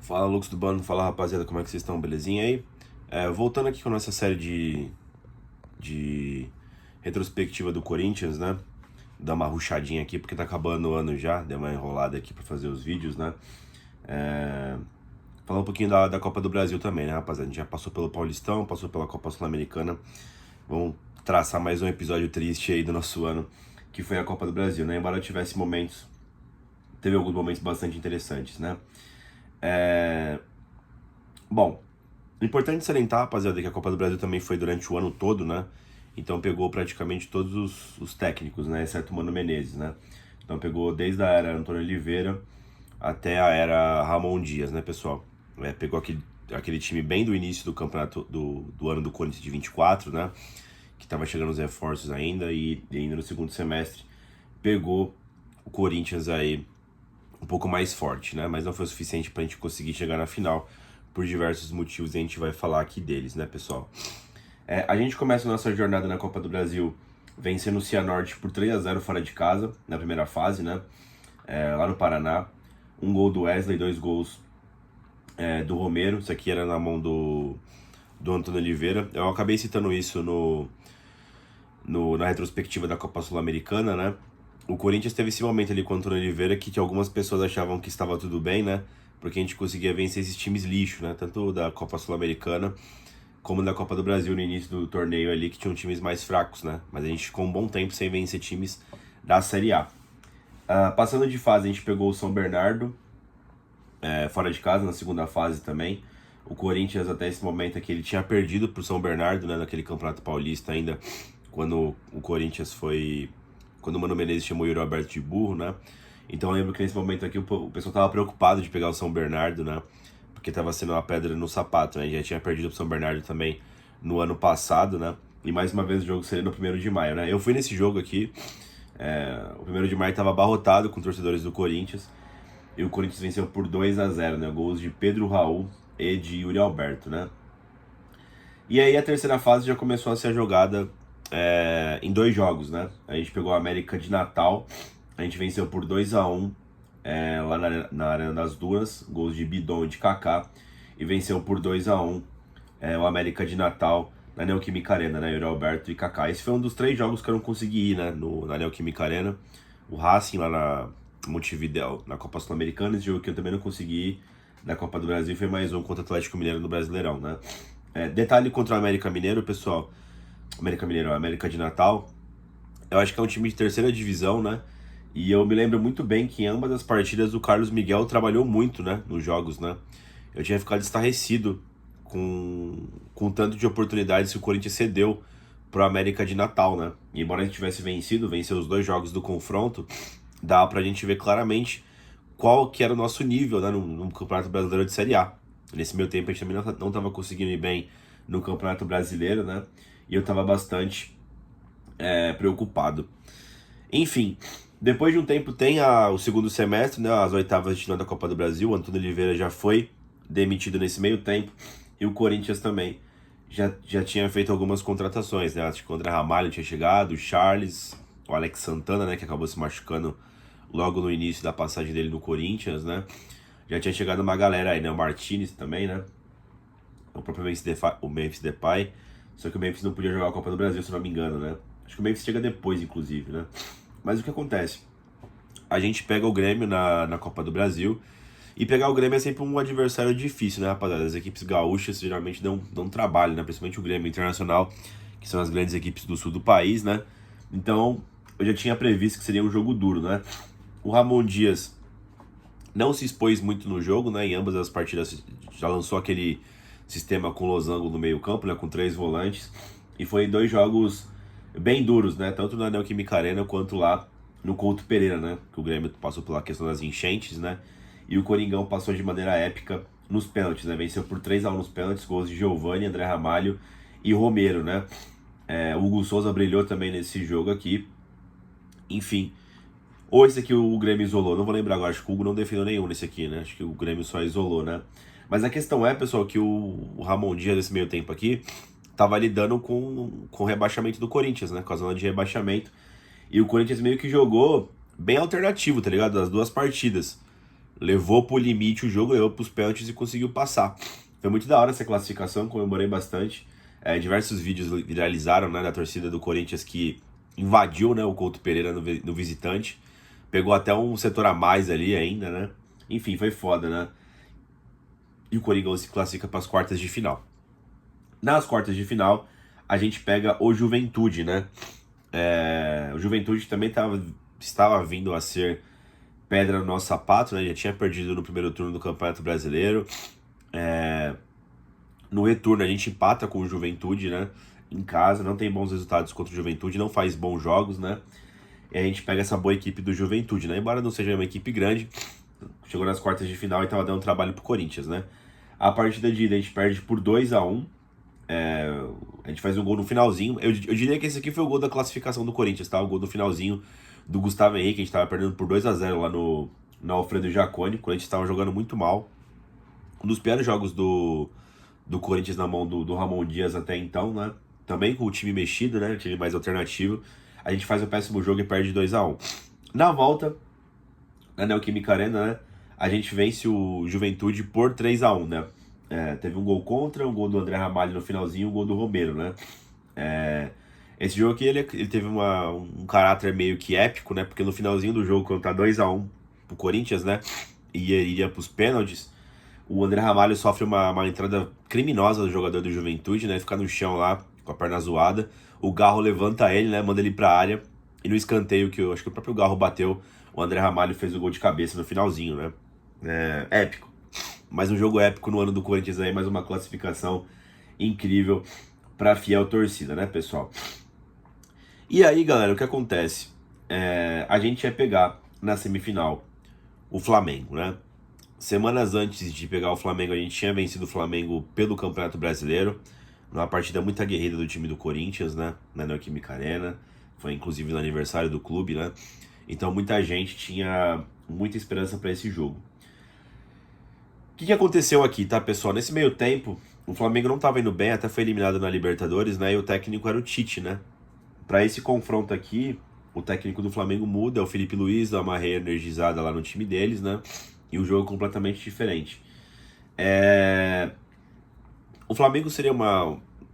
Fala, Lux do Bando, fala rapaziada, como é que vocês estão? Belezinha aí? Voltando aqui com a nossa série de retrospectiva do Corinthians, né? Dar uma ruchadinha aqui porque tá acabando o ano já, deu uma enrolada aqui pra fazer os vídeos, né? Falar um pouquinho da Copa do Brasil também, né, rapaziada? A gente já passou pelo Paulistão, passou pela Copa Sul-Americana. Vamos traçar mais um episódio triste aí do nosso ano, que foi a Copa do Brasil, né? Embora tivesse momentos, teve alguns momentos bastante interessantes, né? Bom, importante salientar, rapaziada, que a Copa do Brasil também foi durante o ano todo, né? Então pegou praticamente todos os técnicos, né? Exceto o Mano Menezes, né? Então pegou desde a era Antônio Oliveira até a era Ramon Dias, né, pessoal? Pegou aquele time bem do início do campeonato do ano do Corinthians de 24, né? Que tava chegando os reforços ainda e ainda no segundo semestre pegou o Corinthians aí um pouco mais forte, né? Mas não foi o suficiente pra gente conseguir chegar na final por diversos motivos e a gente vai falar aqui deles, né, pessoal? A gente começa a nossa jornada na Copa do Brasil vencendo o Cianorte por 3-0 fora de casa, na primeira fase, né? Lá no Paraná. Um gol do Wesley, 2 gols do Romero. Isso aqui era na mão do Antônio Oliveira. Eu acabei citando isso na retrospectiva da Copa Sul-Americana, né? O Corinthians teve esse momento ali com o Antônio Oliveira que algumas pessoas achavam que estava tudo bem, né? Porque a gente conseguia vencer esses times lixo, né? Tanto da Copa Sul-Americana como da Copa do Brasil no início do torneio ali, que tinham times mais fracos, né? Mas a gente ficou um bom tempo sem vencer times da Série A. Passando de fase, a gente pegou o São Bernardo, fora de casa, na segunda fase também. O Corinthians, até esse momento aqui, ele tinha perdido pro São Bernardo, né? Naquele Campeonato Paulista ainda, quando o Corinthians foi... Quando o Mano Menezes chamou o Yuri Alberto de burro, né? Então eu lembro que nesse momento aqui o pessoal tava preocupado de pegar o São Bernardo, né? Porque tava sendo uma pedra no sapato, né? Já tinha perdido pro São Bernardo também no ano passado, né? E mais uma vez o jogo seria no 1º de maio, né? Eu fui nesse jogo aqui, o 1º de maio tava abarrotado com torcedores do Corinthians, e o Corinthians venceu por 2-0, né? Gols de Pedro Raul e de Yuri Alberto, né? E aí a terceira fase já começou a ser jogada em 2 jogos, né? A gente pegou a América de Natal, a gente venceu por 2-1 lá na Arena das Dunas, gols de Bidon e de Kaká, e venceu por 2-1 o América de Natal na Neoquímica Arena, né? Yuri Alberto e Kaká. Esse foi um dos 3 jogos que eu não consegui ir, né? Na Neoquímica Arena. O Racing lá na Montevidéu, na Copa Sul-Americana, esse jogo que eu também não consegui ir na Copa do Brasil, foi mais um contra o Atlético Mineiro no Brasileirão, né? Detalhe contra o América Mineiro, pessoal. América Mineiro, América de Natal. Eu acho que é um time de terceira divisão, né? E eu me lembro muito bem que em ambas as partidas o Carlos Miguel trabalhou muito, né? Nos jogos, né? Eu tinha ficado estarrecido com o tanto de oportunidades que o Corinthians cedeu pro América de Natal, né? E embora a gente tivesse venceu os 2 jogos do confronto, dá pra gente ver claramente qual que era o nosso nível, né? No Campeonato Brasileiro de Série A. Nesse meio tempo a gente também não estava conseguindo ir bem no Campeonato Brasileiro, né? E eu estava bastante preocupado. Enfim, depois de um tempo tem o segundo semestre, né? As oitavas de final da Copa do Brasil. O Antônio Oliveira já foi demitido nesse meio tempo. E o Corinthians também já tinha feito algumas contratações, né? Acho que o André Ramalho tinha chegado, o Charles, o Alex Santana, né? Que acabou se machucando logo no início da passagem dele no Corinthians, né? Já tinha chegado uma galera aí, né? O Martinez também, né? O próprio Memphis Depay. Só que o Memphis não podia jogar a Copa do Brasil, se não me engano, né? Acho que o Memphis chega depois, inclusive, né? Mas o que acontece? A gente pega o Grêmio na Copa do Brasil. E pegar o Grêmio é sempre um adversário difícil, né, rapaziada? As equipes gaúchas geralmente dão trabalho, né? Principalmente o Grêmio Internacional, que são as grandes equipes do sul do país, né? Então, eu já tinha previsto que seria um jogo duro, né? O Ramon Dias não se expôs muito no jogo, né? Em ambas as partidas já lançou aquele sistema com losango no meio campo, né? Com 3 volantes. E foi 2 jogos bem duros, né? Tanto na Neoquímica Arena quanto lá no Couto Pereira, né? Que o Grêmio passou pela questão das enchentes, né? E o Coringão passou de maneira épica nos pênaltis, né? Venceu por 3-1 nos pênaltis, gols de Giovani, André Ramalho e Romero, né? O Hugo Souza brilhou também nesse jogo aqui. Enfim. Ou esse aqui o Grêmio isolou, não vou lembrar agora, acho que o Hugo não defendeu nenhum nesse aqui, né? Acho que o Grêmio só isolou, né? Mas a questão é, pessoal, que o Ramon Dias, nesse meio tempo aqui, tava lidando com o rebaixamento do Corinthians, né? Com a zona de rebaixamento. E o Corinthians meio que jogou bem alternativo, tá ligado? Das 2 partidas. levou pro limite o jogo, levou pros pênaltis e conseguiu passar. Foi muito da hora essa classificação, comemorei bastante. Diversos vídeos viralizaram, né, da torcida do Corinthians que invadiu, né, o Couto Pereira no visitante. Pegou até um setor a mais ali ainda, né? Enfim, foi foda, né? E o Coringão se classifica para as quartas de final. Nas quartas de final, a gente pega o Juventude, né? O Juventude também estava vindo a ser pedra no nosso sapato, né? Já tinha perdido no primeiro turno do Campeonato Brasileiro. No retorno a gente empata com o Juventude, né? Em casa, não tem bons resultados contra o Juventude, não faz bons jogos, né? E a gente pega essa boa equipe do Juventude, né? Embora não seja uma equipe grande, chegou nas quartas de final e tava dando trabalho pro Corinthians, né? A partida de ida a gente perde por 2-1. A gente faz um gol no finalzinho. Eu diria que esse aqui foi o gol da classificação do Corinthians, tá? O gol do finalzinho do Gustavo Henrique. A gente tava perdendo por 2-0 lá no Alfredo Jaconi. O Corinthians tava jogando muito mal. Um dos piores jogos do Corinthians na mão do Ramon Dias até então, né? Também com o time mexido, né? O time mais alternativo. A gente faz um péssimo jogo e perde 2-1. Na volta, na Neoquímica Arena, né? A gente vence o Juventude por 3-1, né? Teve um gol contra, um gol do André Ramalho no finalzinho e um gol do Romero, né? Esse jogo aqui, ele teve um caráter meio que épico, né? Porque no finalzinho do jogo, quando tá 2-1 pro Corinthians, né? E iria pros pênaltis, o André Ramalho sofre uma entrada criminosa do jogador do Juventude, né? Fica no chão lá, com a perna zoada. O Garro levanta ele, né? Manda ele pra área. E no escanteio, que eu acho que o próprio Garro bateu, o André Ramalho fez o gol de cabeça no finalzinho, né? Épico. Mais um jogo épico no ano do Corinthians aí, mais uma classificação incrível pra fiel torcida, né, pessoal? E aí, galera, o que acontece? A gente ia pegar na semifinal o Flamengo, né? Semanas antes de pegar o Flamengo, a gente tinha vencido o Flamengo pelo Campeonato Brasileiro, numa partida muito aguerrida do time do Corinthians, né? Na Neoquímica Arena. Foi inclusive no aniversário do clube, né? Então muita gente tinha muita esperança para esse jogo. O que aconteceu aqui, tá, pessoal? Nesse meio tempo, o Flamengo não estava indo bem, até foi eliminado na Libertadores, né? E o técnico era o Tite, né? Para esse confronto aqui, o técnico do Flamengo muda, é o Felipe Luiz, dá uma reenergizada lá no time deles, né? E o jogo é completamente diferente. O Flamengo seria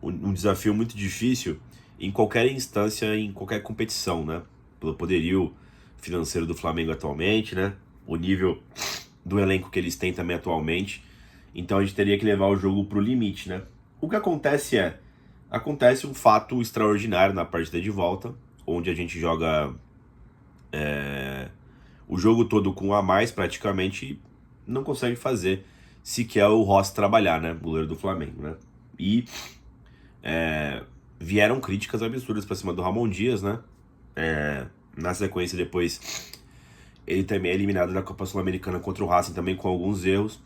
um desafio muito difícil em qualquer instância, em qualquer competição, né? Pelo poderio financeiro do Flamengo atualmente, né? O nível do elenco que eles têm também atualmente. Então a gente teria que levar o jogo pro limite, né? O que acontece acontece um fato extraordinário na partida de volta, onde a gente joga o jogo todo com um a mais praticamente e não consegue fazer sequer o Rossi trabalhar, né? Goleiro do Flamengo, né? E vieram críticas absurdas pra cima do Ramon Dias, né? Na sequência depois ele também é eliminado da Copa Sul-Americana contra o Racing também com alguns erros.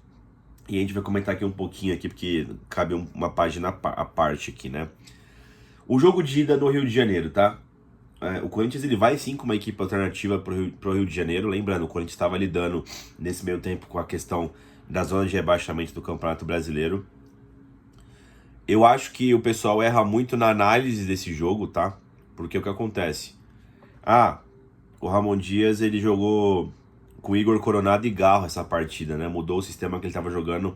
E a gente vai comentar aqui um pouquinho aqui, porque cabe uma página à parte aqui, né? O jogo de ida no Rio de Janeiro, tá? O Corinthians ele vai sim com uma equipe alternativa pro Rio de Janeiro. Lembrando, o Corinthians estava lidando nesse meio tempo com a questão da zona de rebaixamento do Campeonato Brasileiro. Eu acho que o pessoal erra muito na análise desse jogo, tá? Porque o que acontece? O Ramon Dias ele jogou com Igor Coronado e Garro essa partida, né? Mudou o sistema que ele estava jogando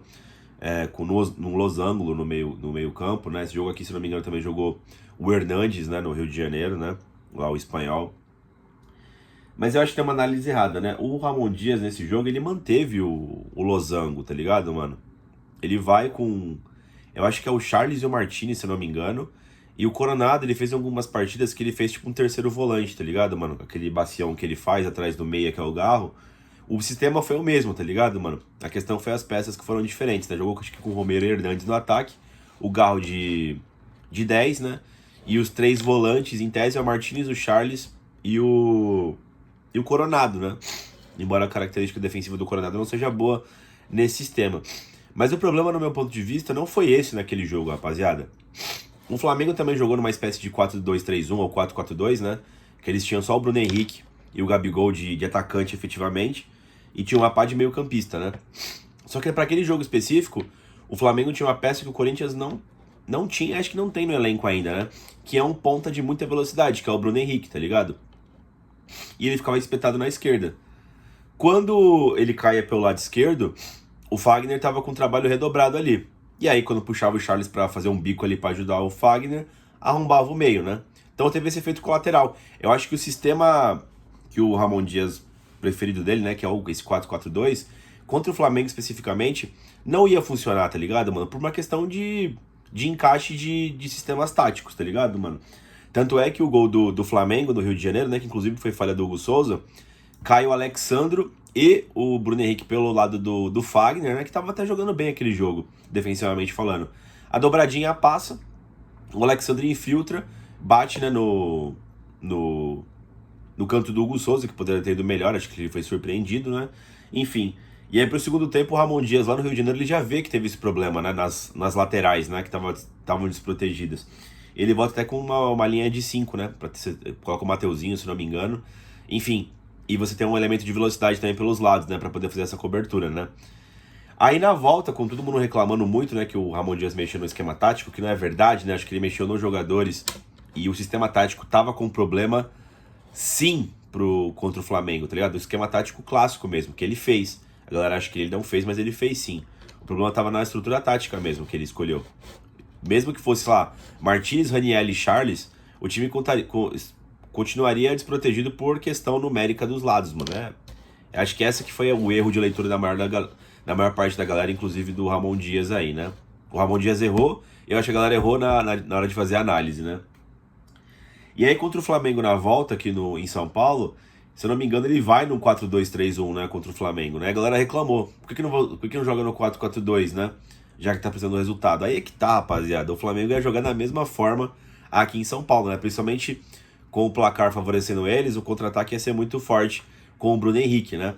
no losango no meio campo, né? Esse jogo aqui, se não me engano, também jogou o Hernandes, né? No Rio de Janeiro, né? Lá o espanhol. Mas eu acho que tem uma análise errada, né? O Ramon Dias nesse jogo, ele manteve o losango, tá ligado, mano? Ele vai com... Eu acho que é o Charles e o Martini, se eu não me engano. E o Coronado, ele fez algumas partidas que ele fez tipo um terceiro volante, tá ligado, mano? Aquele bacião que ele faz atrás do meia, que é o Garro. O sistema foi o mesmo, tá ligado, mano? A questão foi as peças que foram diferentes, né? Jogou acho que com o Romero e Hernandes no ataque. O Garro de 10, né? E os três volantes, em tese, é o Martins, o Charles e o Coronado, né? Embora a característica defensiva do Coronado não seja boa nesse sistema. Mas o problema, no meu ponto de vista, não foi esse naquele jogo, rapaziada. O Flamengo também jogou numa espécie de 4-2-3-1 ou 4-4-2, né? Que eles tinham só o Bruno Henrique e o Gabigol de atacante, efetivamente. E tinha uma pá de meio campista, né? Só que para aquele jogo específico, o Flamengo tinha uma peça que o Corinthians não tinha, acho que não tem no elenco ainda, né? Que é um ponta de muita velocidade, que é o Bruno Henrique, tá ligado? E ele ficava espetado na esquerda. Quando ele caía pelo lado esquerdo, o Fagner tava com um trabalho redobrado ali. E aí, quando puxava o Charles para fazer um bico ali para ajudar o Fagner, arrombava o meio, né? Então teve esse efeito colateral. Eu acho que o sistema que o Ramon Dias preferido dele, né, que é esse 4-4-2, contra o Flamengo especificamente, não ia funcionar, tá ligado, mano? Por uma questão de encaixe de sistemas táticos, tá ligado, mano? Tanto é que o gol do Flamengo no Rio de Janeiro, né, que inclusive foi falha do Hugo Souza, cai o Alexandro e o Bruno Henrique pelo lado do Fagner, né, que tava até jogando bem aquele jogo, defensivamente falando. A dobradinha passa, o Alexandre infiltra, bate, né, no canto do Hugo Souza, que poderia ter ido melhor, acho que ele foi surpreendido, né? Enfim. E aí pro segundo tempo o Ramon Dias lá no Rio de Janeiro ele já vê que teve esse problema, né? Nas laterais, né? Que estavam desprotegidas. Ele volta até com uma linha de 5, né? Coloca o Mateuzinho, se não me engano. Enfim. E você tem um elemento de velocidade também pelos lados, né? Pra poder fazer essa cobertura, né? Aí na volta, com todo mundo reclamando muito, né, que o Ramon Dias mexeu no esquema tático, que não é verdade, né? Acho que ele mexeu nos jogadores e o sistema tático tava com problema, sim, contra o Flamengo, tá ligado? O esquema tático clássico mesmo, que ele fez. A galera acha que ele não fez, mas ele fez sim. O problema tava na estrutura tática mesmo que ele escolheu. Mesmo que fosse lá Martins, Raniel e Charles, o time continuaria desprotegido por questão numérica dos lados, mano, né? Acho que essa que foi o erro de leitura da maior parte da galera, inclusive do Ramon Dias aí, né? O Ramon Dias errou, e eu acho que a galera errou na hora de fazer a análise, né? E aí contra o Flamengo na volta aqui em São Paulo, se eu não me engano, ele vai no 4-2-3-1, né, contra o Flamengo, né? A galera reclamou. Por que não joga no 4-4-2, né? Já que tá precisando do resultado. Aí é que tá, rapaziada. O Flamengo ia jogar da mesma forma aqui em São Paulo, né? Principalmente com o placar favorecendo eles, o contra-ataque ia ser muito forte com o Bruno Henrique, né?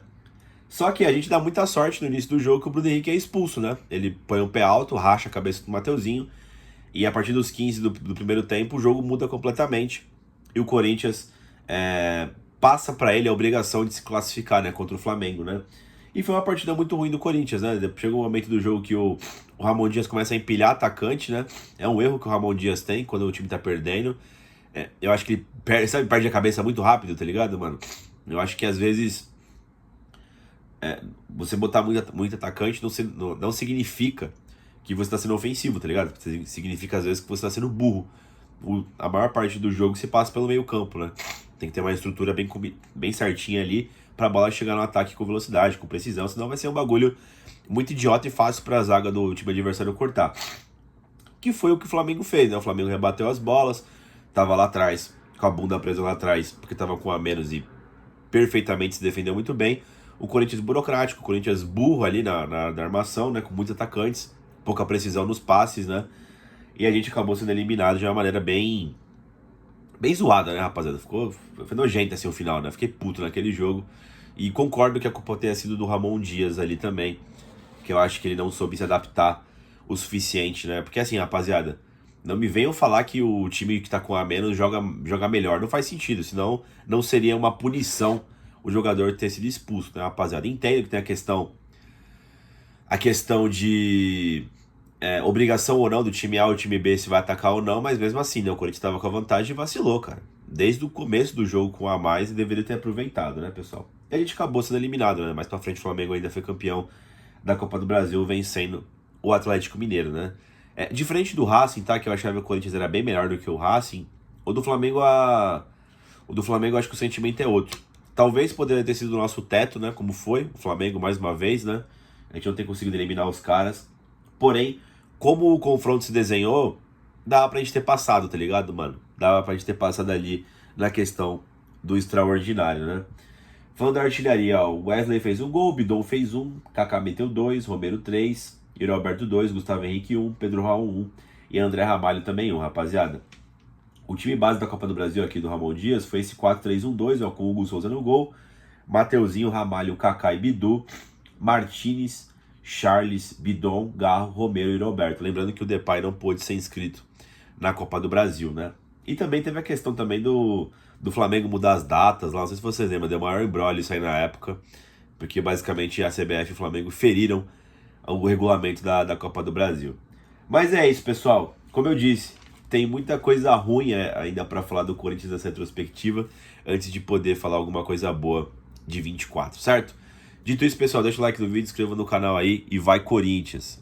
Só que a gente dá muita sorte no início do jogo que o Bruno Henrique é expulso, né? Ele põe um pé alto, racha a cabeça do Mateuzinho, e a partir dos 15 do primeiro tempo o jogo muda completamente. E o Corinthians passa para ele a obrigação de se classificar, né, contra o Flamengo, né? E foi uma partida muito ruim do Corinthians, né? Chega um momento do jogo que o Ramon Dias começa a empilhar atacante, né? É um erro que o Ramon Dias tem quando o time tá perdendo. Eu acho que ele perde a cabeça muito rápido, tá ligado, mano? Eu acho que às vezes você botar muito atacante não significa que você tá sendo ofensivo, tá ligado? Significa às vezes que você tá sendo burro. A maior parte do jogo se passa pelo meio campo, né? Tem que ter uma estrutura bem certinha ali pra bola chegar no ataque com velocidade, com precisão, senão vai ser um bagulho muito idiota e fácil pra zaga do time adversário cortar. Que foi o que o Flamengo fez, né? O Flamengo rebateu as bolas, tava lá atrás, com a bunda presa lá atrás, porque tava com a menos e perfeitamente se defendeu muito bem. O Corinthians burocrático, o Corinthians burro ali na armação, né? Com muitos atacantes, pouca precisão nos passes, né? E a gente acabou sendo eliminado de uma maneira bem zoada, né, rapaziada? Foi nojento assim o final, né? Fiquei puto naquele jogo. E concordo que a culpa tenha sido do Ramon Dias ali também, que eu acho que ele não soube se adaptar o suficiente, né? Porque assim, rapaziada, não me venham falar que o time que tá com a menos joga melhor. Não faz sentido, senão não seria uma punição o jogador ter sido expulso, né, rapaziada? Entendo que tem a questão de obrigação ou não do time A ou time B se vai atacar ou não, mas mesmo assim, né, o Corinthians tava com a vantagem e vacilou, cara. Desde o começo do jogo com a mais e deveria ter aproveitado, né, pessoal? E a gente acabou sendo eliminado, né? Mais pra frente o Flamengo ainda foi campeão da Copa do Brasil, vencendo o Atlético Mineiro, né? Diferente do Racing, tá? Que eu achava que o Corinthians era bem melhor do que o Racing. O do Flamengo, eu acho que o sentimento é outro. Talvez poderia ter sido o nosso teto, né? Como foi o Flamengo mais uma vez, né? A gente não tem conseguido eliminar os caras. Porém, como o confronto se desenhou, dava pra gente ter passado, tá ligado, mano? Dava pra gente ter passado ali na questão do extraordinário, né? Falando da artilharia, ó, o Wesley fez um gol, Bidon fez um, Kaká meteu 2, Romero 3, Yuri Alberto 2, Gustavo Henrique 1, Pedro Raul 1 e André Ramalho também 1, rapaziada. O time base da Copa do Brasil aqui do Ramon Dias foi esse 4-3-1-2, ó, com o Hugo Souza no gol, Mateuzinho, Ramalho, Kaká e Bidu, Martins, Charles, Bidon, Garro, Romero e Roberto. Lembrando que o Depay não pôde ser inscrito na Copa do Brasil, né? E também teve a questão também do Flamengo mudar as datas lá, não sei se vocês lembram, deu maior embrolho isso aí na época, porque basicamente a CBF e o Flamengo feriram o regulamento da Copa do Brasil. Mas é isso, pessoal. Como eu disse, tem muita coisa ruim ainda para falar do Corinthians nessa retrospectiva, antes de poder falar alguma coisa boa de 24, certo? Dito isso, pessoal, deixa o like no vídeo, inscreva no canal aí e vai Corinthians!